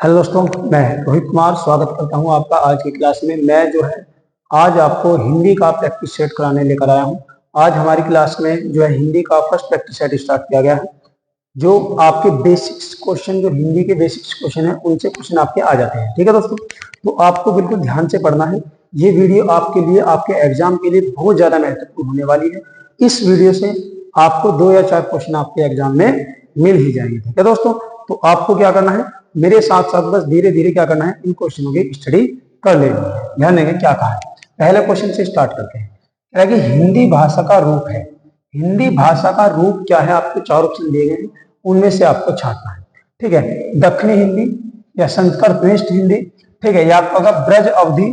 Hello दोस्तों, मैं रोहित कुमार स्वागत करता हूं आपका आज की क्लास में। मैं जो है आज आपको हिंदी का प्रैक्टिस सेट कराने लेकर आया हूं। आज हमारी क्लास में जो है हिंदी का फर्स्ट प्रैक्टिस सेट स्टार्ट किया गया है। जो आपके बेसिक्स क्वेश्चन, जो हिंदी के बेसिक्स क्वेश्चन है, उनसे क्वेश्चन आपके आ जाते हैं। ठीक है दोस्तों, तो आपको बिल्कुल ध्यान से पढ़ना है। ये वीडियो आपके लिए, आपके एग्जाम के लिए बहुत ज्यादा महत्वपूर्ण होने वाली है। इस वीडियो से आपको 2 या 4 क्वेश्चन आपके एग्जाम में मिल ही जाएंगे। ठीक है दोस्तों, तो आपको क्या करना है, मेरे साथ साथ बस धीरे धीरे क्या करना है, इन क्वेश्चनों की स्टडी कर लेनी है। ध्यान देंगे क्या कहा है। पहले क्वेश्चन से स्टार्ट करते हैं। कह रहा है कि हिंदी भाषा का रूप है। हिंदी भाषा का रूप क्या है, आपको 4 ऑप्शन दिए गए हैं, उनमें से आपको छांटना है। ठीक है, दक्षिणी हिंदी या संस्कृत मिश्र हिंदी, ठीक है, या आपका होगा ब्रज अवधि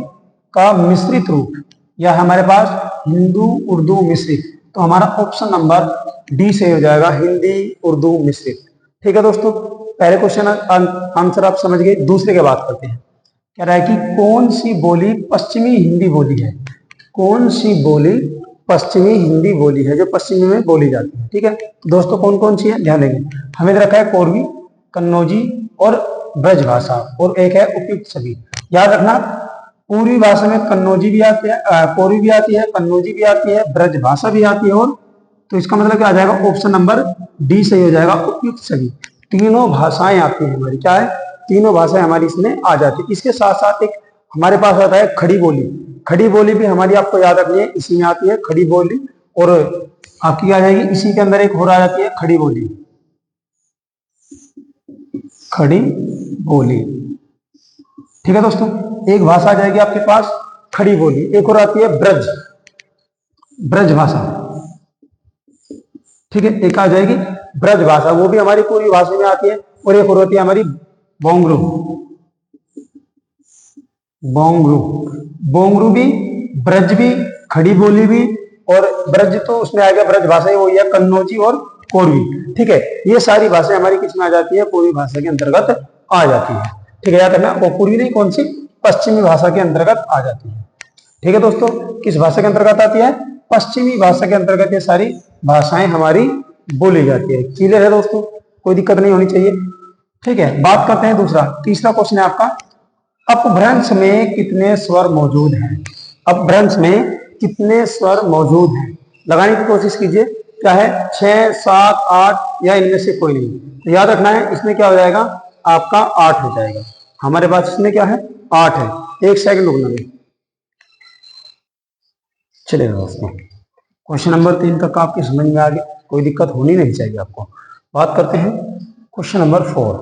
का मिश्रित रूप, या हमारे पास हिंदू उर्दू मिश्रित। तो हमारा ऑप्शन नंबर डी से हो जाएगा, हिंदी उर्दू मिश्रित। ठीक है दोस्तों, पहले क्वेश्चन आंसर आप समझ गए। दूसरे की बात करते हैं। कह रहा है कि कौन सी बोली पश्चिमी हिंदी बोली है। कौन सी बोली पश्चिमी हिंदी बोली है, जो पश्चिमी में बोली जाती है। ठीक है, तो दोस्तों कौन कौन सी है ध्यान देंगे। हमें रखा है कोरवी, कन्नौजी और ब्रज भाषा, और एक है उपयुक्त सभी। याद रखना, पूर्वी भाषा में कन्नौजी भी आती है, कोरवी भी आती है, कन्नौजी भी आती है, ब्रज भाषा भी आती है, और तो इसका मतलब क्या आ जाएगा, ऑप्शन नंबर डी सही हो जाएगा, उपयुक्त सभी। तीनों भाषाएं आती है हमारी, क्या है, तीनों भाषाएं हमारी इसमें आ जाती है। इसके साथ साथ एक हमारे पास आता है खड़ी बोली। खड़ी बोली भी हमारी आपको याद रखनी है, इसी में आती है खड़ी बोली। और आपकी क्या आ जाएगी, इसी के अंदर एक और आ जाती है खड़ी बोली। खड़ी बोली, ठीक है दोस्तों, एक भाषा आ जाएगी आपके पास खड़ी बोली। एक और आती है ब्रज, ब्रज भाषा। ठीक है, एक आ जाएगी ब्रज भाषा, वो भी हमारी पूरी भाषा में आती है। और एक और होती है हमारी बोंगरू। बोंगरू, बोंगरू भी, ब्रज भी, खड़ी बोली भी, और ब्रज तो उसमें आ गया ब्रज भाषा ही, वो है कन्नौजी और कोरवी। ठीक है, ये सारी भाषाएं हमारी किस में आ जाती है, पूर्वी भाषा के अंतर्गत आ जाती है। ठीक है, याद रखना, वो पूर्वी नहीं, कौन सी, पश्चिमी भाषा के अंतर्गत आ जाती है। ठीक है दोस्तों, किस भाषा के अंतर्गत आती है, पश्चिमी भाषा के अंतर्गत ये सारी भाषाएं हमारी बोली जाती है। क्लियर है दोस्तों, कोई दिक्कत नहीं होनी चाहिए। ठीक है, बात करते हैं दूसरा, तीसरा क्वेश्चन है आपका, अपभ्रंश में कितने स्वर मौजूद हैं। अपभ्रंश में कितने स्वर मौजूद हैं, लगाने की कोशिश कीजिए। क्या है, 6, 7, 8 या इनमें से कोई नहीं। तो याद रखना है, इसमें क्या हो जाएगा, आपका 8 हो जाएगा। हमारे पास इसमें क्या है, 8 है। एक सेकंड रुकना है, चलेगा दोस्तों। क्वेश्चन नंबर 3 तक आपकी समझ में आ गया, कोई दिक्कत होनी नहीं चाहिए आपको। बात करते हैं क्वेश्चन नंबर 4।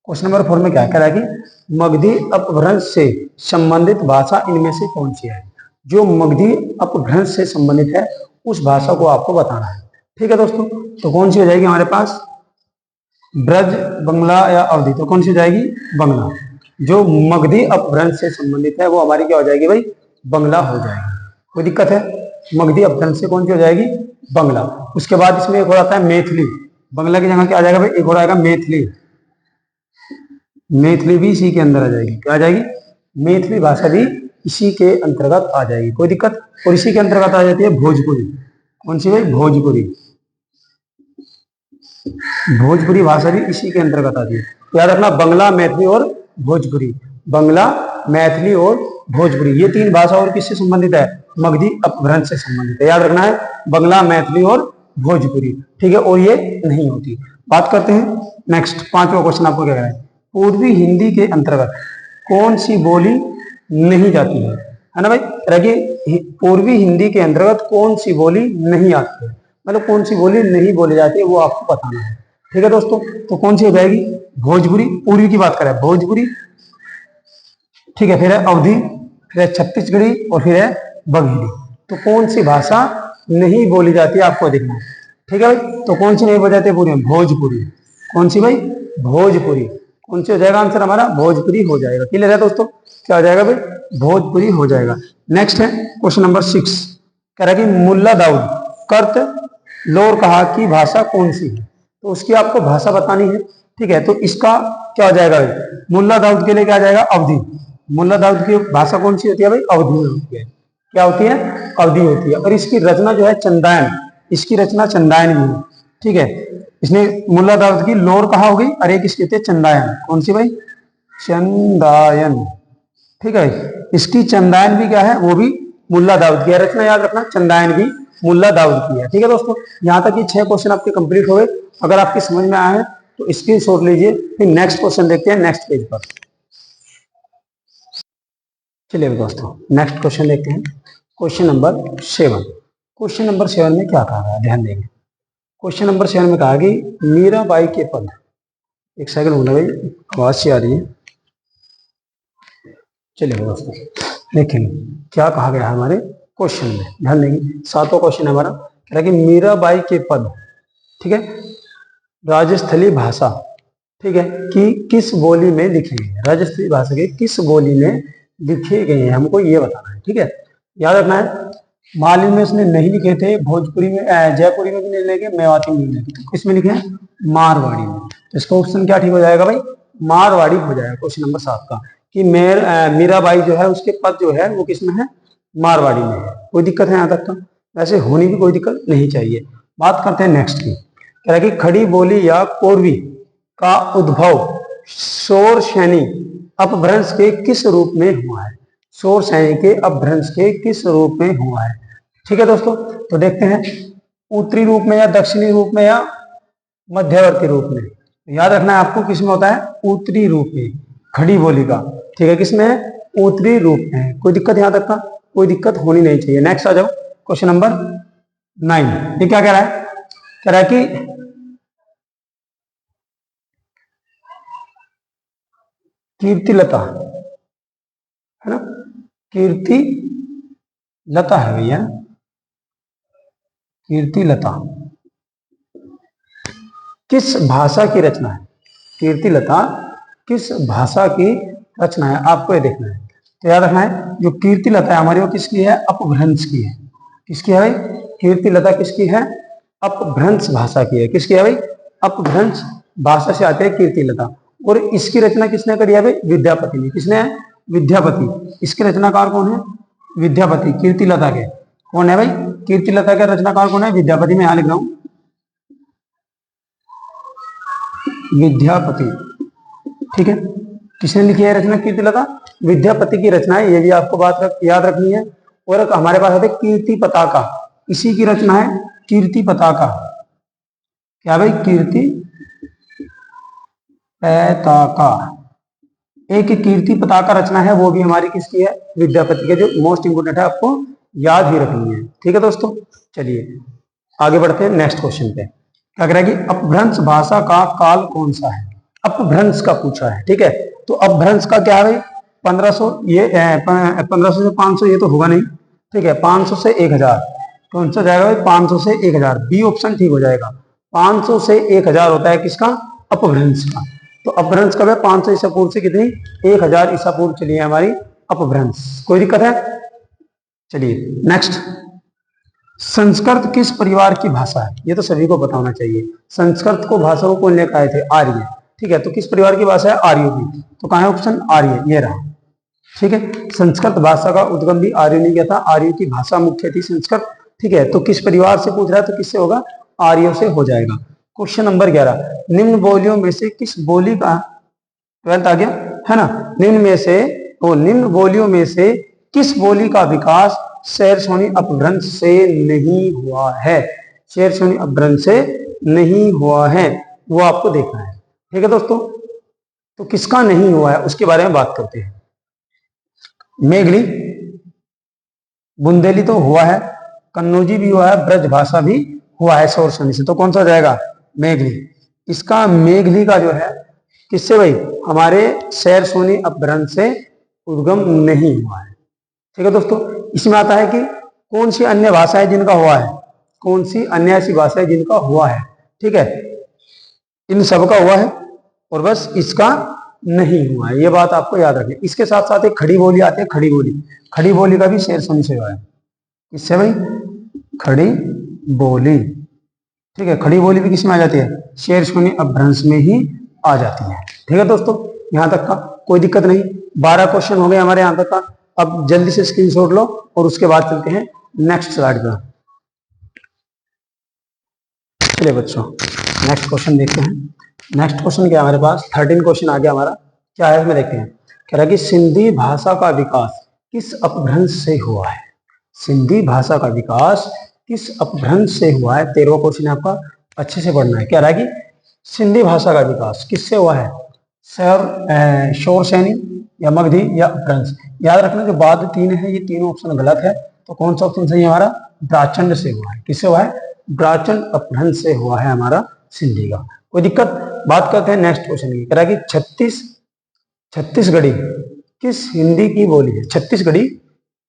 क्वेश्चन नंबर 4 में क्या कह रहा है कि मगधी अपभ्रंश से संबंधित भाषा इनमें से कौन सी है। जो मगधी अपभ्रंश से संबंधित है, उस भाषा को आपको बताना है। ठीक है दोस्तों, तो कौन सी हो जाएगी हमारे पास, ब्रज, बंगला या अवधी। तो कौन सी हो जाएगी, बंगला। जो मगधी अपभ्रंश से संबंधित है वो हमारी क्या हो जाएगी भाई, बंगला हो जाएगी। कोई दिक्कत है, मगधी अपभ्रंश से कौन सी हो जाएगी, बंगला। उसके बाद इसमें एक और आता है मैथिली। बंगला की जगह क्या आ जाएगा भाई, एक और आएगा मैथिली। मैथिली भी इसी के अंदर आ जाएगी, क्या आ जाएगी, मैथिली भाषा भी इसी के अंतर्गत आ जाएगी। कोई दिक्कत, और इसी के अंतर्गत आ जाती है भोजपुरी। कौन सी भाई, भोजपुरी। भोजपुरी भाषा भी इसी के अंतर्गत आती है। याद रखना, बंगला, मैथिली और भोजपुरी। बंगला, मैथिली और भोजपुरी, ये 3 भाषा और किससे संबंधित है, मगधी अपभ्रंश से संबंधित है। याद रखना है, बंगला, मैथिली और भोजपुरी। ठीक है, और ये नहीं होती। बात करते हैं नेक्स्ट, 5वां क्वेश्चन आपको क्या है, पूर्वी हिंदी के अंतर्गत कौन सी बोली नहीं जाती है ना भाई। रखिए, पूर्वी हिंदी के अंतर्गत कौन सी बोली नहीं आती है, मतलब कौन सी बोली नहीं बोली जाती है, वो आपको बताना है। ठीक है दोस्तों, तो कौन सी हो जाएगी, भोजपुरी। पूर्वी की बात करें, भोजपुरी। ठीक है, फिर है अवधी, फिर है छत्तीसगढ़ी, और फिर है बघेली। तो कौन सी भाषा नहीं बोली जाती है आपको देखना है। ठीक है भाई, तो कौन सी नहीं बोली जाती है, पूरी भोजपुरी। कौन सी भाई, भोजपुरी। कौन सी हो जाएगा आंसर हमारा, भोजपुरी हो जाएगा। क्लियर है दोस्तों, क्या हो जाएगा भाई, भोजपुरी हो जाएगा। नेक्स्ट है क्वेश्चन नंबर 6, कह रहा है कि मुल्ला दाऊद कर्त लोर कहा की भाषा कौन सी है। तो उसकी आपको भाषा बतानी है। ठीक है, तो इसका क्या हो जाएगा भाई, मुल्ला दाऊद के लिए क्या आ जाएगा, अवधी। मुल्ला दाऊद की भाषा कौन सी होती है भाई, अवधी में होती है। क्या होती है, अवधी होती है। और इसकी रचना जो है चंदायन, इसकी रचना चंदायन में है। ठीक है, इसने मुल्ला दाऊद की लोर कहा हो गई, और एक इसकी होती है चंदायन। कौन सी भाई, चंदायन। ठीक है, इसकी चंदायन भी क्या है, वो भी मुल्ला दाऊद की है। रचना याद रखना, चंदायन भी मुल्ला दाऊद की है। ठीक है दोस्तों, यहाँ तक ये 6 क्वेश्चन आपके कंप्लीट हो गए। अगर आपकी समझ में आया है तो स्क्रीनशॉट लीजिए। फिर नेक्स्ट क्वेश्चन देखते हैं नेक्स्ट पेज पर। चलिए दोस्तों, नेक्स्ट क्वेश्चन देखते हैं। Question number 7। क्वेश्चन नंबर 7 में क्या कहा है, ध्यान देंगे। क्वेश्चन नंबर 7 में कहा कि मीराबाई के पद, एक सेकंड होना भाई, आवाज से आ रही है। चलिए दोस्तों, देखिए क्या कहा गया है हमारे क्वेश्चन में, ध्यान देंगे। 7वां क्वेश्चन है हमारा, कह रहा कि मीराबाई के पद, ठीक है, राजस्थली भाषा, ठीक है, कि किस बोली में लिखे गए हैं। राजस्थली भाषा के किस बोली में लिखे गए हैं, हमको ये बताना है। ठीक है, याद रखना है, मालवी में उसने नहीं लिखे थे, भोजपुरी में, जयपुरी में भी नहीं लिखे, मेवाती में नहीं लिखे, तो किसमें लिखे हैं, मारवाड़ी में। तो इसका ऑप्शन क्या ठीक हो जाएगा भाई, मारवाड़ी हो जाएगा क्वेश्चन नंबर 7 का, कि मीराबाई जो है उसके पद जो है वो किसमें है, मारवाड़ी में है। कोई दिक्कत है यहाँ तक का, वैसे होनी भी कोई दिक्कत नहीं चाहिए। बात करते हैं नेक्स्ट की, कह रहा कि खड़ी बोली या कोरवी का उद्भव शोर शैनी अपभ्रंश के किस रूप में हुआ है। शोर शैनी के अपभ्रंश के किस रूप में हुआ है। ठीक है दोस्तों, तो देखते हैं उत्तरी रूप में या दक्षिणी रूप में या मध्यवर्ती रूप में। याद रखना है आपको, किसमें होता है, उत्तरी रूप में खड़ी बोली का। ठीक है, किसमें है, उत्तरी रूप में है। कोई दिक्कत यहाँ तक का, कोई दिक्कत होनी नहीं चाहिए। नेक्स्ट आ जाओ, क्वेश्चन नंबर 9। ये क्या कह रहा है, कह रहा है कि कीर्तिलता, है ना, कीर्ति लता है भैया, कीर्तिलता किस भाषा की रचना है। कीर्तिलता किस भाषा की रचना है, आपको ये देखना है। तो याद रखना है, जो कीर्तिलता है हमारी वो किसकी है, अपभ्रंश की है। किसकी है भाई, कीर्तिलता किसकी है, अपभ्रंश भाषा की है। किसकी है भाई, अपभ्रंश भाषा से आते हैं कीर्तिलता। और इसकी रचना किसने करी है भाई, विद्यापति ने। किसने है, विद्यापति। इसके रचनाकार कौन है, विद्यापति। कीर्तिलता के कौन है भाई, कीर्तिलता के रचनाकार कौन है, विद्यापति। मैं यहां लिख रहा हूं विद्यापति। ठीक है, किसने लिखी है रचना कीर्तिलता, विद्यापति की रचना है। ये भी आपको बात याद रखनी है। और हमारे पास आते कीर्ति पताका, इसी की रचना है कीर्ति पताका। क्या भाई, कीर्ति पताका, एक कीर्ति पताका रचना है, वो भी हमारी किसकी है, विद्यापति के। जो मोस्ट इंपोर्टेंट है, आपको याद ही रखनी है। ठीक है दोस्तों, चलिए आगे बढ़ते हैं नेक्स्ट क्वेश्चन पे। क्या कह रहा है कि अपभ्रंश भाषा का काल कौन सा है। अपभ्रंश का पूछा है। ठीक है, तो अपभ्रंश का क्या है भाई, 1500, ये 1500 से 500 ये तो होगा नहीं। ठीक है, 500 से 1000, कौन सा जाएगा भाई, 500 से 1000, बी ऑप्शन ठीक हो जाएगा। 500 से 1000 होता है किसका, अपभ्रंश का। तो अपभ्रंश कब है, 500 ईसा पूर्व से कितनी, 1000 ईसा पूर्व चली है हमारी अपभ्रंश। कोई दिक्कत है, चलिए नेक्स्ट। संस्कृत किस परिवार की भाषा है, ये तो सभी को पता होना चाहिए। संस्कृत को भाषा को कौन लेकर आए थे, आर्य। ठीक है, तो किस परिवार की भाषा है, आर्यों की। तो कहाँ है ऑप्शन, आर्य, ये रहा। ठीक है, संस्कृत भाषा का उद्गम भी आर्यों ने किया था। आर्यों की भाषा मुख्य थी संस्कृत। ठीक है, तो किस परिवार से पूछ रहा है, तो किससे होगा, आर्यों से हो जाएगा। क्वेश्चन नंबर 11, निम्न बोलियों में से किस बोली का, 12th आ गया है ना, निम्न बोलियों में से किस बोली का विकास शेरशानी अपभ्रंश से नहीं हुआ है। शेरशानी अपभ्रंश से नहीं हुआ है, वो आपको देखना है। ठीक है दोस्तों, तो किसका नहीं हुआ है उसके बारे में बात करते हैं। मेघली, बुंदेली तो हुआ है, कन्नौजी भी हुआ है, ब्रज भाषा भी हुआ है शेरशानी से। तो कौन सा जाएगा, मेघली। इसका मेघली का जो है किससे भाई, हमारे शेरशानी अपभ्रंश से उद्गम नहीं हुआ है। ठीक है दोस्तों, इसमें आता है कि कौन सी अन्य भाषा है जिनका हुआ है, कौन सी अन्य ऐसी भाषा है जिनका हुआ है। ठीक है, इन सब का हुआ है और बस इसका नहीं हुआ है, ये बात आपको याद रखनी। इसके साथ साथ एक खड़ी बोली आती है, खड़ी बोली। खड़ी बोली का भी शेरशानी से हुआ है। किससे भाई, खड़ी बोली। ठीक है, खड़ी बोली भी किसमें आ जाती है, शेरशानी अपभ्रंश में ही आ जाती है। ठीक है दोस्तों, यहां तक का कोई दिक्कत नहीं। 12 क्वेश्चन हो गए हमारे यहां तक का। अब जल्दी से स्क्रीनशॉट लो और उसके बाद चलते हैं नेक्स्ट स्लाइड पर। चलिए बच्चों, नेक्स्ट क्वेश्चन देखते हैं। नेक्स्ट क्वेश्चन क्या है हमारे पास, 13 क्वेश्चन आ गया हमारा। क्या है इसमें देखते हैं। कह रहा है कि सिंधी भाषा का विकास किस अपभ्रंश से हुआ है। सिंधी भाषा का विकास किस अपभ्रंश से हुआ है, 13वां क्वेश्चन आपका, अच्छे से पढ़ना है। कह रहा है कि सिंधी भाषा का विकास किससे हुआ है, शोर सैनी या मगधी या अपभ्रंश। याद रखना जो बाद तीन है ये तीनों ऑप्शन गलत है, तो कौन सा ऑप्शन सही है हमारा, ब्राचंड से हुआ है। किससे हुआ है, ब्राचंड अपभ्रंश से हुआ है हमारा सिंधी का। कोई दिक्कत। बात करते हैं नेक्स्ट क्वेश्चन की। कह रहा है कि छत्तीसगढ़ी किस हिंदी की बोली है। छत्तीसगढ़ी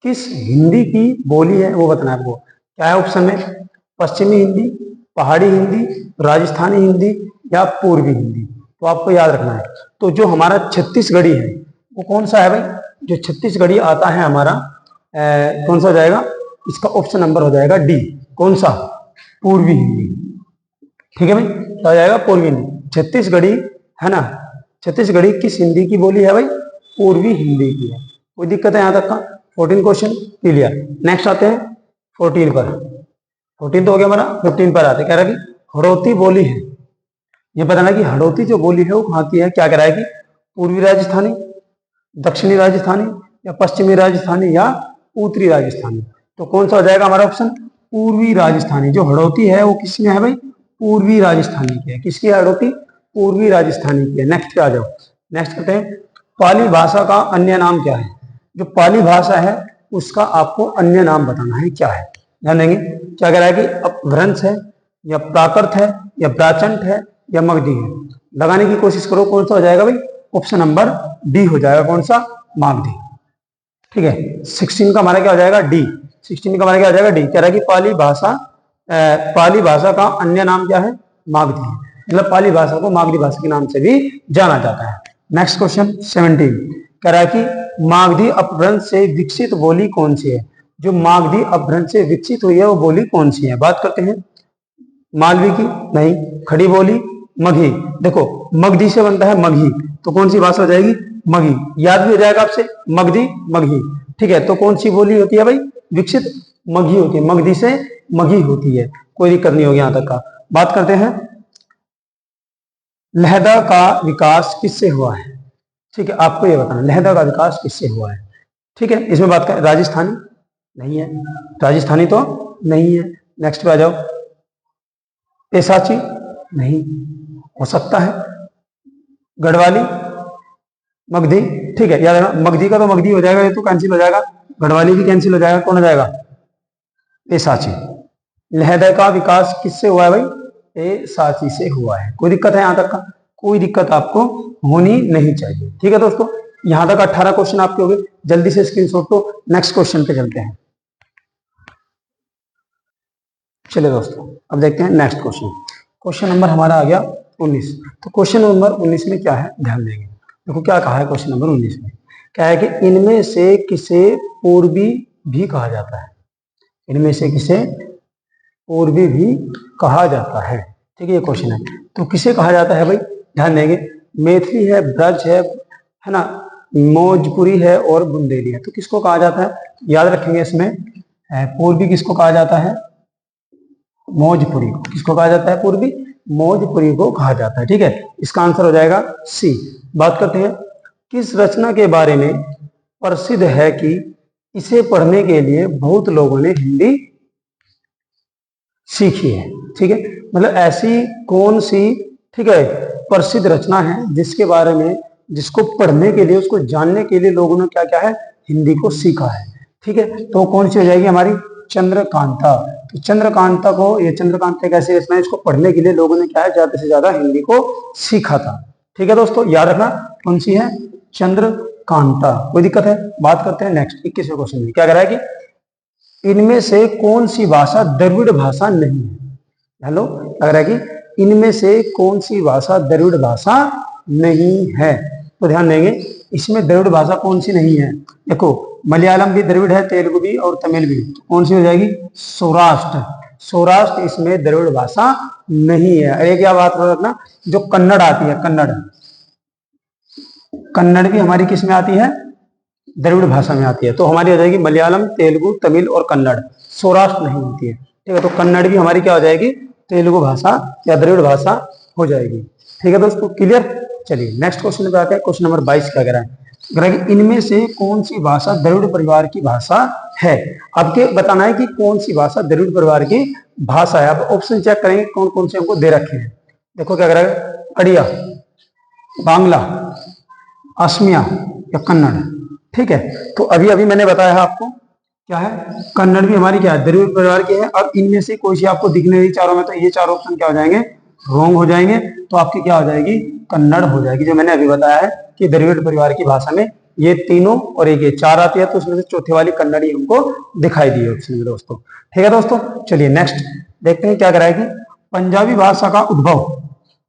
किस हिंदी की बोली है वो बताना है आपको। क्या है ऑप्शन में, पश्चिमी हिंदी, पहाड़ी हिंदी, राजस्थानी हिंदी या पूर्वी हिंदी। तो आपको याद रखना है। तो जो हमारा छत्तीसगढ़ी है वो कौन सा है भाई, जो छत्तीसगढ़ी आता है हमारा कौन सा हो जाएगा, इसका ऑप्शन नंबर हो जाएगा डी। कौन सा, पूर्वी हिंदी। ठीक है भाई, क्या हो जाएगा, पूर्वी हिंदी। छत्तीसगढ़ी है ना, छत्तीसगढ़ी किस हिंदी की बोली है भाई, पूर्वी हिंदी की है। कोई दिक्कत है यहाँ तक का। 14 क्वेश्चन क्लियर। नेक्स्ट आते हैं 14 पर। 14 तो हो गया हमारा, 15 पर आते। कह रहा है कि हड़ौती बोली है, ये बताना कि हड़ौती जो बोली है वो कहाँ की है। क्या कह रहा है कि पूर्वी राजस्थानी, दक्षिणी राजस्थानी या पश्चिमी राजस्थानी या उत्तरी राजस्थानी। तो कौन सा हो जाएगा हमारा ऑप्शन, पूर्वी राजस्थानी। जो हड़ौती है वो किसमें है भाई, पूर्वी राजस्थानी की है। किसकी है हड़ौती, पूर्वी राजस्थानी की है। नेक्स्ट पे आ जाओ। नेक्स्ट करते हैं, पाली भाषा का अन्य नाम क्या है। जो पाली भाषा है उसका आपको अन्य नाम बताना है, क्या है, ध्यान देंगे। क्या कह रहा है कि अपभ्रंश है या प्राकृत है या प्राचंड है या मगधी है। लगाने की कोशिश करो, कौन सा हो जाएगा भाई, ऑप्शन नंबर डी हो जाएगा। कौन सा, मागधी। ठीक है, 16 का हमारा क्या हो जाएगा, डी। 16 का हमारा क्या हो जाएगा, डी। कह रहा है कि पाली भाषा का अन्य नाम क्या है, मागधी है। मतलब पाली भाषा को मागधी भाषा के नाम से भी जाना जाता है। नेक्स्ट क्वेश्चन 17 कह रहा है कि मागधी अपभ्रंश से विकसित बोली कौन सी है। जो मागधी अपभ्रंश से विकसित हुई है वो बोली कौन सी है। बात करते हैं मालवी की, नहीं, खड़ी बोली, मगही। देखो मगधी से बनता है मगही, तो कौन सी भाषा हो जाएगी, मगही। याद भी हो जाएगा आपसे, मगधी मगही। ठीक है, तो कौन सी बोली होती है भाई, विकसित मगही होती है, मगधी से मगही होती है। कोई दिक्कत नहीं होगी यहां तक का। बात करते हैं लहदा का विकास किससे हुआ है। ठीक है, आपको ये बताना लहदा का विकास किससे हुआ है। ठीक है, इसमें बात करें, राजस्थानी नहीं है, राजस्थानी तो नहीं है। नेक्स्ट पे आ जाओ, पेशाची नहीं, हो सकता है गढ़वाली, मगधी। ठीक है, याद रखना मगधी का तो मगधी हो जाएगा, ये तो कैंसिल हो जाएगा। गढ़वाली भी कैंसिल हो जाएगा, कौन हो जाएगा, पेशाची। लहदा का विकास किससे हुआ है भाई, पेशाची से हुआ है। कोई दिक्कत है यहां तक का, कोई दिक्कत आपको होनी नहीं चाहिए। ठीक है दोस्तों, यहां तक 18 क्वेश्चन आपके हो गए। जल्दी से स्क्रीनशॉट लो, नेक्स्ट क्वेश्चन पे चलते हैं। चलिए दोस्तों, अब देखते हैं नेक्स्ट क्वेश्चन। क्वेश्चन नंबर हमारा आ गया 19। तो क्वेश्चन नंबर 19 में क्या है, ध्यान देंगे। देखो क्या कहा है क्वेश्चन नंबर 19 में। क्या है कि इनमें से किसे पूर्वी भी कहा जाता है। इनमें से किसे पूर्वी भी कहा जाता है। ठीक है, ये क्वेश्चन है। तो किसे कहा जाता है भाई, ध्यान देंगे। मैथिली है, ब्रज है ना, मौजपुरी है और बुंदेली है। तो किसको कहा जाता है, याद रखेंगे इसमें। पूर्वी किसको कहा जाता है, मौजपुरी को। किसको कहा जाता है, पूर्वी मौजपुरी को कहा जाता है। ठीक है, इसका आंसर हो जाएगा सी। बात करते हैं, किस रचना के बारे में प्रसिद्ध है कि इसे पढ़ने के लिए बहुत लोगों ने हिंदी सीखी है। ठीक है, मतलब ऐसी कौन सी, ठीक है, प्रसिद्ध रचना है जिसके बारे में, जिसको पढ़ने के लिए, उसको जानने के लिए लोगों ने क्या क्या है, हिंदी को सीखा है। ठीक है, तो कौन सी हो जाएगी हमारी, चंद्रकांता। तो चंद्रकांता को, ये चंद्रकांता कैसे रचना है, इसको पढ़ने के लिए लोगों ने क्या है, ज्यादा से ज्यादा हिंदी को सीखा था। ठीक है दोस्तों, याद रखना कौन सी है, चंद्रकांता। कोई दिक्कत है। बात करते हैं नेक्स्ट 21वें क्वेश्चन में। क्या कह रहा है कि इनमें से कौन सी भाषा द्रविड़ भाषा नहीं है। हेलो, लग रहा है कि इनमें से कौन सी भाषा द्रविड़ भाषा नहीं है। तो ध्यान देंगे, इसमें द्रविड़ भाषा कौन सी नहीं है। देखो मलयालम भी द्रविड़ है, तेलुगु भी और तमिल भी। कौन सी हो जाएगी, सौराष्ट्र। सौराष्ट्र इसमें द्रविड़ भाषा नहीं है। अरे क्या बात रखना, जो कन्नड़ आती है, कन्नड़, कन्नड़ भी हमारी किस में आती है, द्रविड़ भाषा में आती है। तो हमारी हो जाएगी मलयालम, तेलुगु, तमिल और कन्नड़। सौराष्ट्र नहीं होती है। ठीक है, तो कन्नड़ भी हमारी क्या हो जाएगी, तेलुगु भाषा या द्रविड़ भाषा हो जाएगी। ठीक है दोस्तों, क्लियर। चलिए नेक्स्ट क्वेश्चन पे आते हैं। क्वेश्चन नंबर 22 क्या कह रहा है? कह रहा है कि इनमें से कौन सी भाषा द्रविड़ परिवार की भाषा है। आपके बताना है कि कौन सी भाषा द्रविड़ परिवार की भाषा है। आप ऑप्शन चेक करेंगे कौन कौन से हमको दे रखे हैं। देखो क्या कह रहा है, अड़िया, बांग्ला, असमिया या कन्नड़। ठीक है, तो अभी अभी मैंने बताया है आपको क्या है, कन्नड़ भी हमारी क्या है, द्रविड़ परिवार की है। अब इनमें से कोई सी आपको दिखने रही चारों में, तो ये चार ऑप्शन क्या हो जाएंगे, रॉन्ग हो जाएंगे। तो आपकी क्या हो जाएगी, कन्नड़ हो जाएगी। जो मैंने अभी बताया है कि द्रविड़ परिवार की भाषा में ये तीनों और एक ये चार आती है, तो उसमें से चौथे वाली कन्नड़ी हमको दिखाई दी है ऑप्शन में दोस्तों। ठीक है दोस्तों, चलिए नेक्स्ट देखते हैं क्या कराएगी। पंजाबी भाषा का उद्भव,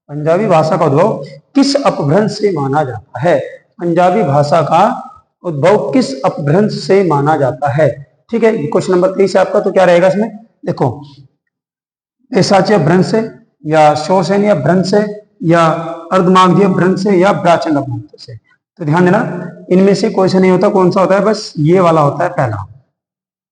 पंजाबी भाषा का उद्भव किस अपभ्रंश से माना जाता है। पंजाबी भाषा का उद्भव किस अपभ्रंश से माना जाता है। ठीक है, क्वेश्चन नंबर 23 है आपका। तो क्या रहेगा इसमें, देखो पैशाची अपभ्रंश से या शोषणीय अपभ्रंश से या अर्धमागधी अपभ्रंश से या ब्राचंड अपभ्रंश से। तो ध्यान देना, इनमें से कोई सा नहीं होता। कौन सा होता है, बस ये वाला होता है पहला,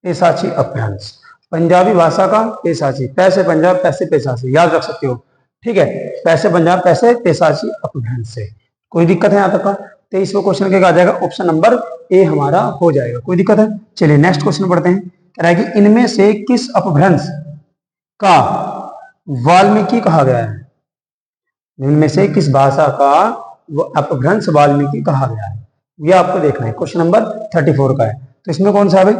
पैशाची अपभ्रंश। पंजाबी भाषा का पैशाची, पैसे पंजाब पैसे पैशाची, याद रख सकते हो। ठीक है, पैसे पंजाब पैसे पैशाची अपभ्रंश से। कोई दिक्कत है यहाँ तक का? 23वें क्वेश्चन के आ जाएगा ऑप्शन नंबर ए हमारा हो जाएगा। कोई दिक्कत है? चलिए नेक्स्ट क्वेश्चन पढ़ते हैं। कह रहा है कि इनमें से किस अपभ्रंश का वाल्मीकि कहा गया है। इनमें से किस भाषा का अपभ्रंश वाल्मीकि कहा गया है, ये आपको देखना है। क्वेश्चन नंबर 34 का है। तो इसमें कौन सा है भाई,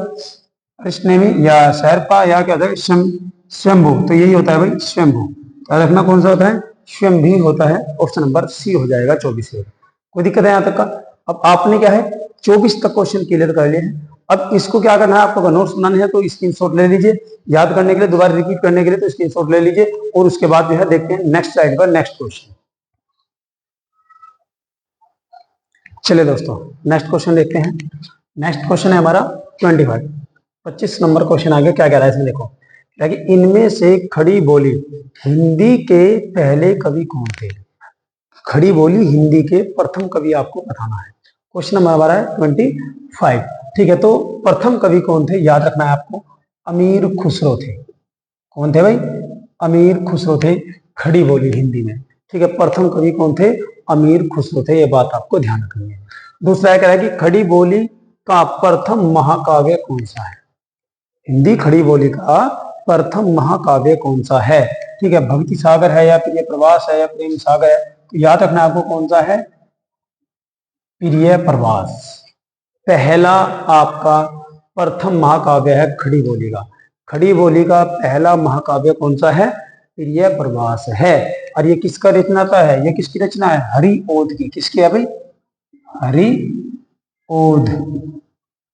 अरिष्टनेमी या शेरपा या क्या होता है, स्वयंभू। तो यही होता है भाई स्वयंभू। याद रखना कौन सा होता है, स्वयंभी होता है। ऑप्शन नंबर सी हो जाएगा 24 से। कोई दिक्कत है यहाँ तक का? अब आपने क्या है 24 तक क्वेश्चन क्लियर कर लिए हैं। अब इसको क्या करना है, आपको नोट्स बनाने हैं तो स्क्रीनशॉट ले लीजिए। याद करने के लिए, दोबारा रिपीट करने के लिए तो स्क्रीनशॉट ले लीजिए। और उसके बाद जो है देखते हैं नेक्स्ट स्लाइड पर नेक्स्ट क्वेश्चन। चलिए दोस्तों नेक्स्ट क्वेश्चन देखते हैं। नेक्स्ट क्वेश्चन है हमारा 25 नंबर क्वेश्चन आ गया। क्या कह रहा है इसमें, देखो कि इनमें से खड़ी बोली हिंदी के पहले कवि कौन थे। खड़ी बोली हिंदी के प्रथम कवि आपको बताना है। क्वेश्चन नंबर हमारा है 25। ठीक है, तो प्रथम कवि कौन थे, याद रखना है आपको, अमीर खुसरो थे। कौन थे भाई, अमीर खुसरो थे खड़ी बोली हिंदी में। ठीक है, प्रथम कवि कौन थे, अमीर खुसरो थे। ये बात आपको ध्यान रखनी है। दूसरा कह रहा है कि खड़ी बोली का प्रथम महाकाव्य कौन सा है। हिंदी खड़ी बोली का प्रथम महाकाव्य कौन सा है। ठीक है, भक्ति सागर है या प्रिय प्रवास है या प्रेम सागर है। तो याद रखना आपको कौन सा है, प्रिय प्रवास। पहला आपका प्रथम महाकाव्य है खड़ी बोली का। खड़ी बोली का पहला महाकाव्य कौन सा है, प्रिय प्रवास है। और ये किसका रचनाता है, ये किसकी रचना है, हरिओध की। किसकी है भाई, हरिओध।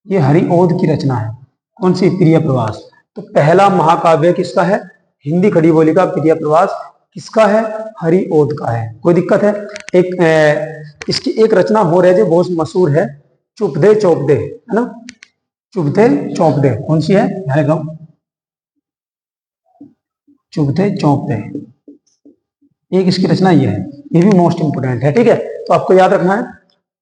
ये हरिओध की रचना है। कौन सी, प्रिय प्रवास। तो पहला महाकाव्य किसका है, हिंदी खड़ी बोली का प्रिय प्रवास किसका है, हरिओध का है। कोई दिक्कत है? इसकी एक रचना हो रही है जो बहुत मशहूर है, चुपदे चौपदे, है ना, चुपदे चौपदे। कौन सी है, ध्यान रखो, चुपदे चौपदे। एक इसकी रचना ये है, ये भी मोस्ट इंपोर्टेंट है। ठीक है, तो आपको याद रखना है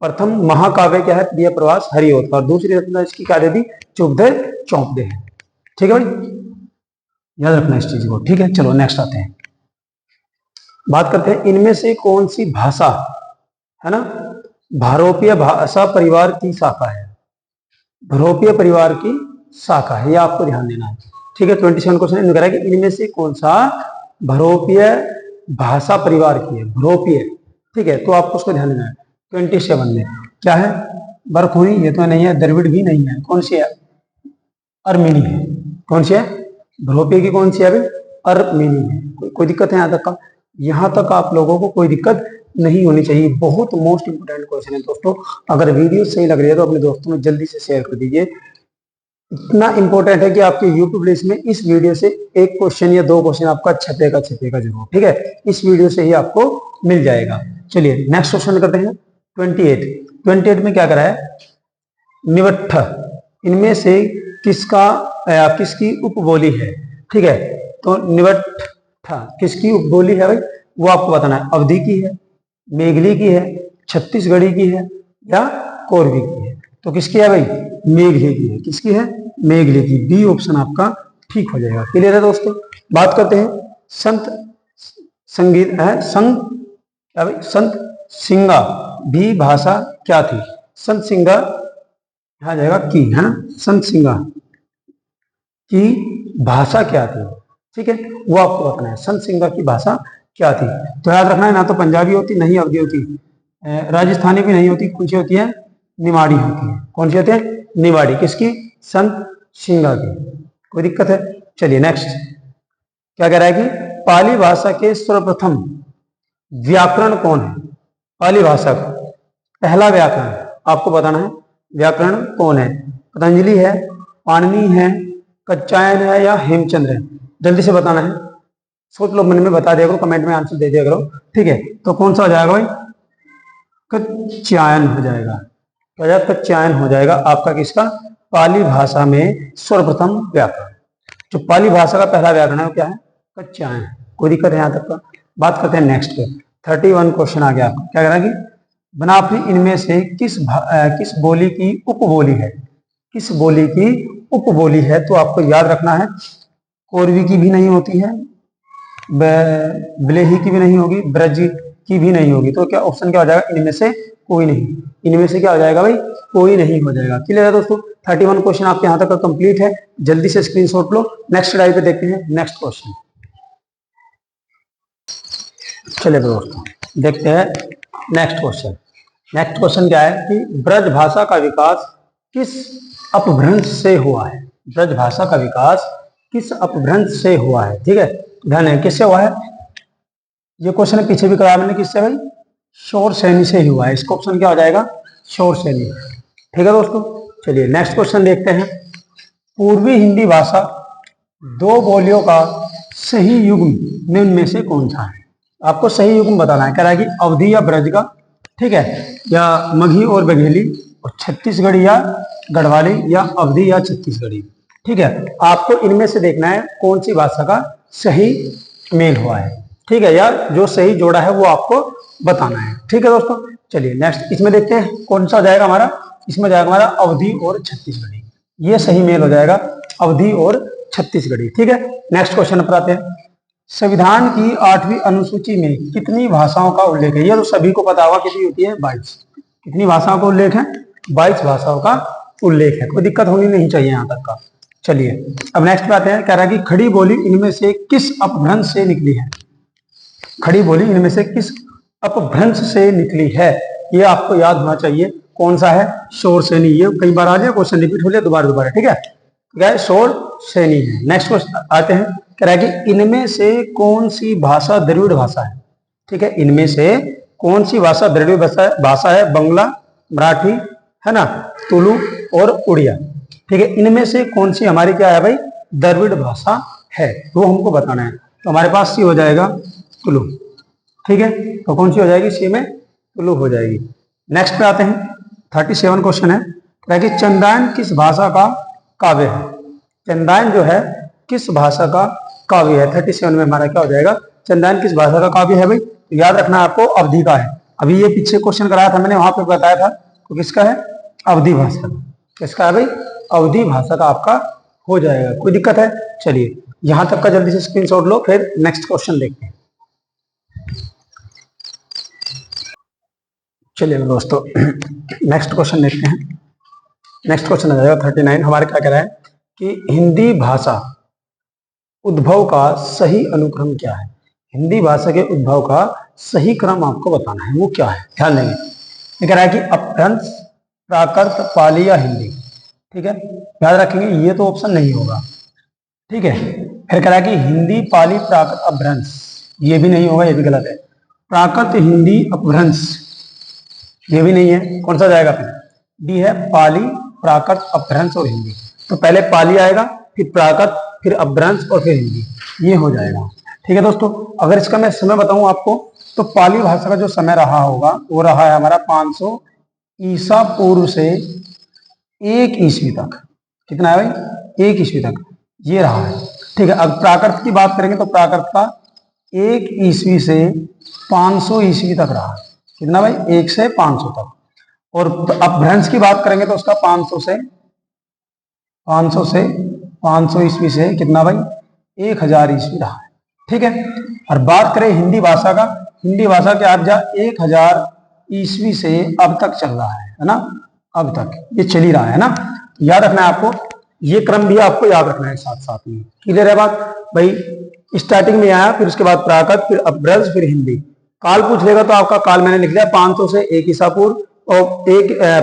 प्रथम महाकाव्य क्या है, प्रिय प्रवास हरिओध। और दूसरी रचना इसकी क्या दे दी, चुपदे चौपदे है। ठीक है भाई, याद रखना इस चीज को। ठीक है, चलो नेक्स्ट आते हैं, बात करते हैं इनमें से कौन सी भाषा है ना भारोपीय भाषा परिवार की शाखा है। भारोपीय परिवार की शाखा है, ये आपको ध्यान देना है। ठीक है, 27 क्वेश्चन कह रहा है कि इनमें से कौन सा भारोपीय भाषा परिवार की है, भारोपीय। ठीक है, तो आपको उसको ध्यान देना है। 27 में क्या है, बरखुरी, ये तो नहीं है, द्रविड़ भी नहीं है। कौन सी है, अर्मेनी है। कौन सी है, भारोपीय की कौन सी है, अर्मेनी है। कोई दिक्कत है यहाँ तक का? यहाँ तक आप लोगों को कोई दिक्कत नहीं होनी चाहिए। बहुत मोस्ट इंपोर्टेंट क्वेश्चन है दोस्तों। अगर वीडियो सही लग रही है तो अपने दोस्तों में जल्दी से शेयर कर दीजिए। इतना इंपॉर्टेंट है कि आपके यूट्यूब लिस्ट में इस वीडियो से एक क्वेश्चन या दो क्वेश्चन आपका छपेगा जरूर। ठीक है, इस वीडियो से ही आपको मिल जाएगा। चलिए नेक्स्ट क्वेश्चन करते हैं 28 में क्या करा है, निवट्ठ इनमें से किसकी उपबोली है। ठीक है, तो निवट्ठ किसकी उपबोली है भाई, वो आपको बताना है। अवधी की है, मेघली की है, छत्तीसगढ़ी की है या कोरवी की है। तो किसकी है भाई, मेघली की है। किसकी है, मेघली की। बी ऑप्शन आपका ठीक हो जाएगा। क्लियर है दोस्तों। बात करते हैं संत संगीत है, संत सिंगा भी भाषा क्या थी? संत सिंगा आ जाएगा की, है ना। संत सिंगा की भाषा क्या थी? ठीक है, वो आपको बताना है। संत सिंगा की भाषा क्या थी? तो याद रखना है, ना तो पंजाबी होती, नहीं अवधी होती, राजस्थानी भी नहीं होती, कौन सी होती है? निमाड़ी होती है। कौन सी होती है? निमाड़ी। किसकी? संत सिंगा की। कोई दिक्कत है? चलिए नेक्स्ट क्या कह रहा है कि पाली भाषा के सर्वप्रथम व्याकरण कौन है? पाली भाषा का पहला व्याकरण आपको बताना है। व्याकरण कौन है? पतंजलि है, पाणिनि है, कच्चायन है या हेमचंद्र है? जल्दी से बताना है, सोच लो, मन में बता दिया करो, कमेंट में आंसर दे दिया करो। ठीक है, तो कौन सा हो जाएगा भाई? कच्चायन हो जाएगा। क्या हो जाएगा? कच्चायन हो जाएगा आपका किसका? पाली भाषा में सर्वप्रथम व्याकरण। जो पाली भाषा का पहला व्याकरण है वो क्या है? कच्चायन। कोई दिक्कत है यहाँ तक का? बात करते हैं नेक्स्ट पे। 31 क्वेश्चन आ गया आपको। क्या कह रहा है कि बनाफी इनमें से किस बोली की उपबोली है? किस बोली की उपबोली है? तो आपको याद रखना है, कोरवी की भी नहीं होती है, ब्लेही की भी नहीं होगी, ब्रज की भी नहीं होगी। तो क्या ऑप्शन क्या हो जाएगा? इनमें से कोई नहीं। इनमें से क्या हो जाएगा भाई? कोई नहीं हो जाएगा। क्लियर है दोस्तों? 31 क्वेश्चन आपके यहाँ तक का कंप्लीट है। जल्दी से स्क्रीनशॉट लो। नेक्स्ट स्लाइड पे देखते हैं नेक्स्ट क्वेश्चन। चलिए दोस्तों देखते हैं नेक्स्ट क्वेश्चन। नेक्स्ट क्वेश्चन क्या है कि ब्रज भाषा का विकास किस अपभ्रंश से हुआ है? ब्रज भाषा का विकास किस अपभ्रंश से हुआ है? ठीक है, ध्यान है किससे हुआ है? ये क्वेश्चन पीछे भी कराया मैंने, किससे भाई? शौर सैनी से ही हुआ है। इसका ऑप्शन क्या हो जाएगा? शौर सैनी। ठीक है दोस्तों, चलिए नेक्स्ट क्वेश्चन देखते हैं। पूर्वी हिंदी भाषा दो बोलियों का सही युग्म निम्न में से कौन सा है? आपको सही युग्म बताना है। कह रहा है कि अवधी या ब्रज का, ठीक है, या मगही और बघेली, और छत्तीसगढ़ी या गढ़वाली, या अवधी या छत्तीसगढ़ी। ठीक है, आपको इनमें से देखना है कौन सी भाषा का सही मेल हुआ है। ठीक है, या जो सही जोड़ा है वो आपको बताना है। ठीक है दोस्तों, चलिए नेक्स्ट इसमें देखते हैं कौन सा जाएगा हमारा। इसमें जाएगा हमारा अवधी और छत्तीसगढ़ी। ये सही मेल हो जाएगा, अवधी और छत्तीसगढ़ी। ठीक है, नेक्स्ट क्वेश्चन पर आते हैं। संविधान की 8वीं अनुसूची में कितनी भाषाओं का उल्लेख है? ये तो सभी को पता होगा, कितनी होती है? 22। कितनी भाषाओं का उल्लेख है? 22 भाषाओं का उल्लेख है। कोई दिक्कत होनी नहीं चाहिए यहाँ तक का। चलिए अब नेक्स्ट पे आते हैं। कह रहा है कि खड़ी बोली इनमें से किस अपभ्रंश से निकली है? खड़ी बोली इनमें से किस अपभ्रंश से निकली है? ये आपको याद होना चाहिए। कौन सा है? शौर सैनी। ये कई बार आ जाए, क्वेश्चन रिपीट हो जाए दोबारा। ठीक है, क्या है? शौर सैनी है। नेक्स्ट क्वेश्चन आते हैं। कह रहा है कि इनमें से कौन सी भाषा द्रविड़ भाषा है? ठीक है, इनमें से कौन सी भाषा द्रविड़ भाषा है? बंगला, मराठी, है ना, तुलु और उड़िया। ठीक है, इनमें से कौन सी हमारी क्या है भाई? द्रविड़ भाषा है, वो हमको बताना है। तो हमारे पास सी हो जाएगा तुलु। ठीक है, तो कौन सी हो जाएगी? सी में तुलु हो जाएगी। नेक्स्ट पे आते हैं। 37 क्वेश्चन है। कह रहा है कि चंदायन किस भाषा का काव्य है? चंदायन जो है किस भाषा का काव्य है? 37 में हमारा क्या हो जाएगा? चंदायन किस भाषा का काव्य है भाई? तो याद रखना आपको, अवधी का है। अभी ये पीछे क्वेश्चन कराया था मैंने, वहां पे बताया था। तो किसका है? अवधी भाषा का। किसका है भाई? अवधी भाषा का आपका हो जाएगा। कोई दिक्कत है? चलिए यहां तक का जल्दी से स्क्रीनशॉट लो, फिर नेक्स्ट क्वेश्चन देखते हैं। चलिए दोस्तों नेक्स्ट क्वेश्चन देखते हैं। नेक्स्ट क्वेश्चन आ जाएगा 39। हमारे क्या कह रहा है कि हिंदी भाषा उद्भव का सही अनुक्रम क्या है? हिंदी भाषा के उद्भव का सही क्रम आपको बताना है, वो क्या है? ध्यान देंगे। ये कह रहा है कि अपभ्रंश, प्राकृत, पाली या हिंदी। ठीक है, याद रखेंगे ये तो ऑप्शन नहीं होगा। ठीक है, फिर कह रहा है कि हिंदी, पाली, प्राकृत, अपभ्रंश, ये भी नहीं होगा, ये भी गलत है। प्राकृत, हिंदी, अपभ्रंश, ये भी नहीं है। कौन सा जाएगा फिर? डी है, पाली, प्राकृत, अपभ्रंश और हिंदी। तो पहले पाली आएगा, फिर प्राकृत, फिर अपभ्रंश और फिर हिंदी, ये हो जाएगा। ठीक है दोस्तों, अगर इसका मैं समय बताऊं आपको, तो पाली भाषा का जो समय रहा होगा वो रहा है हमारा 500 ईसा पूर्व से 1 ईस्वी तक। कितना है भाई? 1 ईस्वी तक ये रहा है। ठीक है, अब प्राकृत की बात करेंगे तो प्राकृत का 1 ईस्वी से 500 ईस्वी तक रहा। कितना भाई? 1 से 500 तक। और अपभ्रंश की बात करेंगे तो उसका 500 से 500 ईस्वी से कितना भाई? 1000 ईस्वी रहा है। ठीक है, और बात करें हिंदी भाषा का, हिंदी भाषा के आप 1000 ईस्वी से अब तक चल रहा है ना, अब तक ये चल ही रहा है ना। याद रखना है आपको, ये क्रम भी आपको याद रखना है साथ साथ में। क्लियर है बात भाई? स्टार्टिंग में आया, फिर उसके बाद प्राकृत, फिर अब्रज, फिर हिंदी। काल पूछ लेगा तो आपका काल मैंने लिख लिया 500 से 1 ईसा पूर्व, और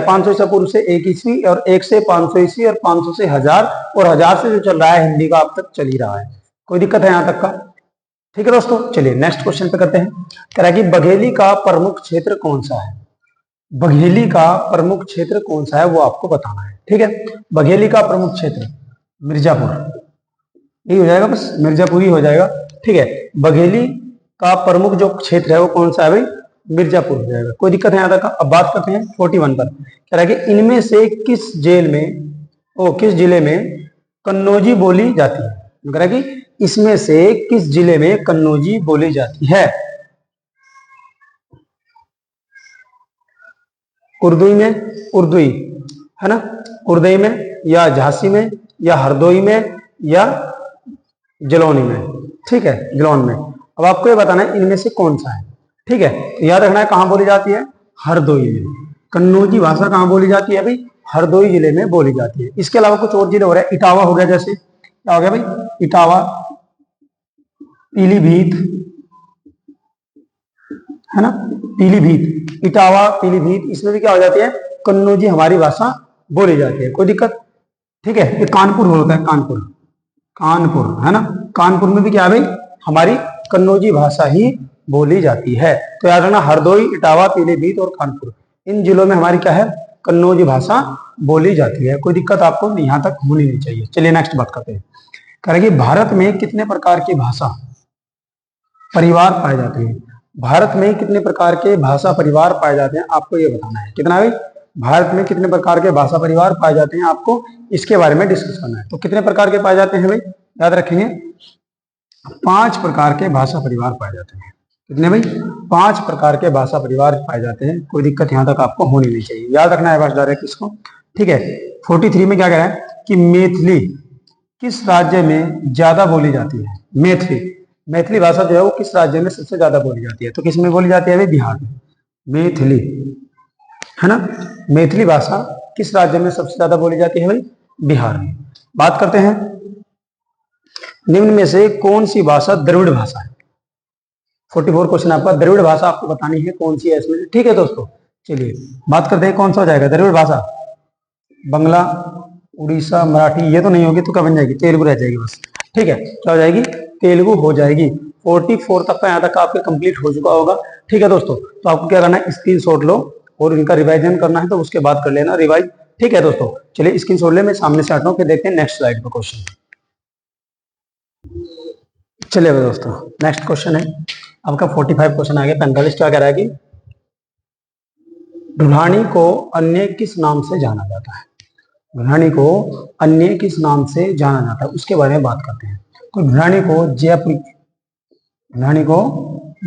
500 ईसा पूर्व से 1 ईस्वी, और 1 से 500 ईस्वी, और 500 से 1000, और 1000 से जो चल रहा है हिंदी का अब तक चल ही रहा है। कोई दिक्कत है यहाँ तक का? ठीक है दोस्तों, चलिए नेक्स्ट क्वेश्चन पे करते हैं। कह रहा है कि बघेली का प्रमुख क्षेत्र कौन सा है? बघेली का प्रमुख क्षेत्र कौन सा है वो आपको बताना है। ठीक है, बघेली का प्रमुख क्षेत्र मिर्जापुर, यही हो जाएगा, बस मिर्जापुर ही हो जाएगा। ठीक है, बघेली का प्रमुख जो क्षेत्र है वो कौन सा है भाई? मिर्जापुर हो जाएगा। कोई दिक्कत है यहाँ तक? अब बात करते हैं 41 पर। कह रहा है कि इनमें से किस जिले में कन्नौजी बोली जाती है? कह रहा है कि इसमें से किस जिले में कन्नौजी बोली जाती है? उर्दुई में, उर्दुई है ना, उर्दुई में, या झांसी में, या हरदोई में, या जलौनी में। ठीक है, जलौन में। अब आपको ये बताना है इनमें से कौन सा है। ठीक है, तो याद रखना है कहाँ बोली जाती है? हरदोई में। कन्नौजी भाषा कहाँ बोली जाती है भाई? हरदोई जिले में बोली जाती है। इसके अलावा कुछ और जिले हो रहे हैं, इटावा हो गया, जैसे क्या हो गया भाई? इटावा, पीलीभीत है ना, पीलीभीत, इटावा, पीलीभीत, इसमें भी क्या हो जाती है? कन्नौजी हमारी भाषा बोली जाती है। कोई दिक्कत? ठीक है, ये कानपुर होता है, कानपुर, कानपुर है ना, कानपुर में भी क्या है भाई? हमारी कन्नौजी भाषा ही बोली जाती है। तो याद रखना, हरदोई, इटावा, पीलीभीत और कानपुर, इन जिलों में हमारी क्या है? कन्नौजी भाषा बोली जाती है। कोई दिक्कत आपको यहाँ तक होनी नहीं चाहिए। चलिए नेक्स्ट बात करते हैं। कह रहे कि भारत में कितने प्रकार की भाषा परिवार पाए जाते हैं? भारत में कितने प्रकार के भाषा परिवार पाए जाते हैं आपको ये बताना है। कितना भाई? भारत में कितने प्रकार के भाषा परिवार पाए जाते हैं आपको इसके बारे में डिस्कस करना है। तो कितने प्रकार के पाए जाते हैं भाई? याद रखेंगे, 5 प्रकार के भाषा परिवार पाए जाते हैं। कितने भाई? 5 प्रकार के भाषा परिवार पाए जाते हैं। कोई दिक्कत यहाँ तक आपको होनी नहीं चाहिए। याद रखना है बस डायरेक्ट इसको। ठीक है, 43 में क्या कह रहा है कि मैथिली किस राज्य में ज्यादा बोली जाती है? मैथिली भाषा जो है वो किस राज्य में सबसे ज्यादा बोली जाती है? तो किस में बोली जाती है भाई? बिहार में। मैथिली है ना, मैथिली भाषा किस राज्य में सबसे ज्यादा बोली जाती है भाई? बिहार में। बात करते हैं, निम्न में से कौन सी भाषा द्रविड़ भाषा है? 44 क्वेश्चन आपका, द्रविड़ भाषा आपको बतानी है कौन सी है इसमें। ठीक है दोस्तों, चलिए बात करते हैं कौन सा हो जाएगा द्रविड़ भाषा। बंगला, उड़ीसा, मराठी, ये तो नहीं होगी तो क्या बन जाएगी? तेलुगु रह जाएगी बस। ठीक है, क्या हो जाएगी? तेलुगु हो जाएगी। 44 तक का यहाँ तक आपके कंप्लीट हो चुका होगा। ठीक है दोस्तों, तो आपको क्या करना है? स्क्रीनशॉट लो और इनका रिवाइजन करना है तो उसके बाद कर लेना रिवाइज। ठीक है दोस्तों, चलिए स्क्रीनशॉट ले, मैं सामने से हटाऊं, फिर देखते हैं नेक्स्ट स्लाइड पर क्वेश्चन। चलिए दोस्तों, नेक्स्ट क्वेश्चन है आपका 45 क्वेश्चन आ गया। 45 क्या कह रहा है कि ढुलानी को अन्य किस नाम से जाना जाता है? ढुलानी को अन्य किस नाम से जाना जाता है उसके बारे में बात करते हैं। तो ढुलानी को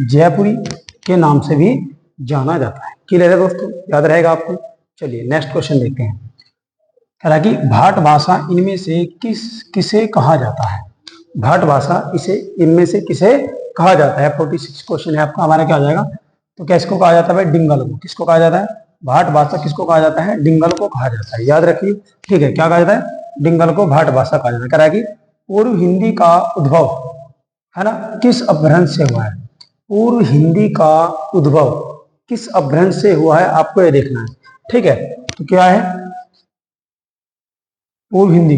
जयपुरी के नाम से भी जाना जाता है। क्लियर है दोस्तों? याद रहेगा आपको। चलिए नेक्स्ट क्वेश्चन देखते हैं। कह रहा कि भाट भाषा इनमें से किसे कहा जाता है? भाट भाषा इनमें से किसे कहा जाता है? 46 क्वेश्चन है आपका हमारा। क्या हो जाएगा? तो क्या इसको कहा जाता है? डिंगल को। किसको कहा जाता है? भाट भाषा किसको कहा जाता है? डिंगल को कहा जाता है। याद रखिए। ठीक है, क्या कहा जाता है? डिंगल को भाट भाषा कहा जाता है। कह रहा है कि पूर्व हिंदी का उद्भव है ना किस अपभ्रंश से हुआ है? पूर्व हिंदी का उद्भव किस अपभ्रंश से हुआ है आपको ये देखना है। ठीक है, तो क्या है? पूर्व हिंदी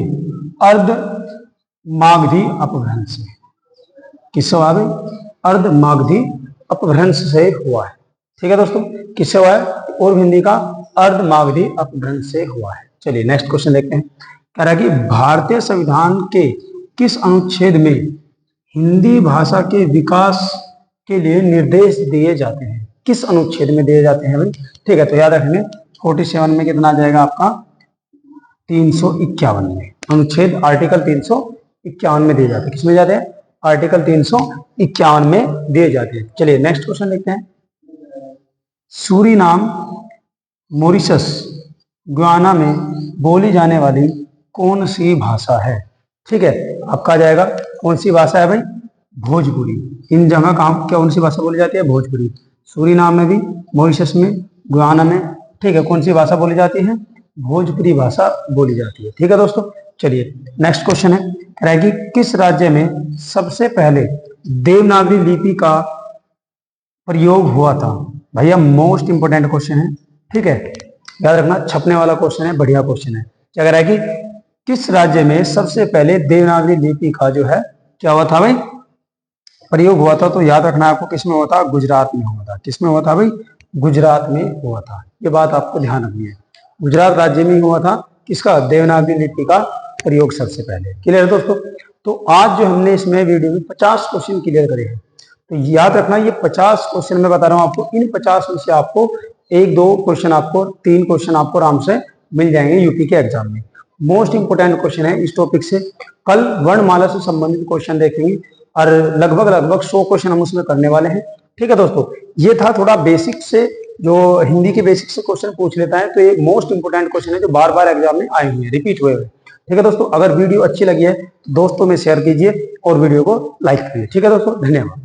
अर्ध मागधी अपभ्रंश से। किससे हुआ है? अर्ध मागधी अपभ्रंश से हुआ है। ठीक है दोस्तों, किससे हुआ है? पूर्व हिंदी का अर्ध मागधी अपभ्रंश से हुआ है। चलिए नेक्स्ट क्वेश्चन देखते हैं। कह रहा है कि भारतीय संविधान के किस अनुच्छेद में हिंदी भाषा के विकास के लिए निर्देश दिए जाते हैं? किस अनुच्छेद में दिए जाते हैं भाई? ठीक है, तो याद रखेंगे 47 में कितना आ जाएगा आपका? 351 में। अनुच्छेद आर्टिकल 351 में दिए जाते हैं। किसमें जाते हैं? आर्टिकल 351 में दिए जाते हैं। चलिए नेक्स्ट क्वेश्चन देखते हैं। सूरीनाम, मॉरिशस, गुयाना में बोली जाने वाली कौन सी भाषा है? ठीक है, आपका आ जाएगा कौन सी भाषा है भाई? भोजपुरी। इन जगह कहाँ कौन सी भाषा बोली जाती है? भोजपुरी। सूरीनाम में भी, मॉरिशस में, गुयाना में, ठीक है, कौन सी भाषा बोली जाती है? भोजपुरी भाषा बोली जाती है। ठीक है दोस्तों, चलिए नेक्स्ट क्वेश्चन है, कह रहा है कि किस राज्य में सबसे पहले देवनागरी लिपि का प्रयोग हुआ था? भैया मोस्ट इंपोर्टेंट क्वेश्चन है, ठीक है, याद रखना, छपने वाला क्वेश्चन है, बढ़िया क्वेश्चन है। क्या कह रहा है कि किस राज्य में सबसे पहले देवनागरी लिपि का जो है क्या हुआ था भाई? प्रयोग हुआ था। तो याद रखना आपको, किसमें हुआ था? गुजरात में हुआ था। किसमें हुआ था भाई? गुजरात में हुआ था। ये बात आपको ध्यान रखनी है, गुजरात राज्य में हुआ था। किसका? देवनागरी लिपि का प्रयोग सबसे पहले। क्लियर है दोस्तों? तो आज जो हमने इसमें वीडियो में 50 क्वेश्चन क्लियर करे हैं, तो याद रखना ये 50 क्वेश्चन मैं बता रहा हूँ आपको, इन 50 में से आपको 1-2 क्वेश्चन, आपको 3 क्वेश्चन आपको आराम से मिल जाएंगे यूपी के एग्जाम में। मोस्ट इंपोर्टेंट क्वेश्चन है इस टॉपिक से। कल वर्णमाला से संबंधित क्वेश्चन देखेंगे और लगभग 100 क्वेश्चन हम उसमें करने वाले हैं। ठीक है दोस्तों, ये था थोड़ा बेसिक से, जो हिंदी के बेसिक से क्वेश्चन पूछ लेता है, तो एक मोस्ट इंपोर्टेंट क्वेश्चन है जो बार बार एग्जाम में आए हुए हैं, रिपीट हुए हुए। ठीक है दोस्तों, अगर वीडियो अच्छी लगी है दोस्तों में शेयर कीजिए और वीडियो को लाइक कीजिए। ठीक है दोस्तों, धन्यवाद।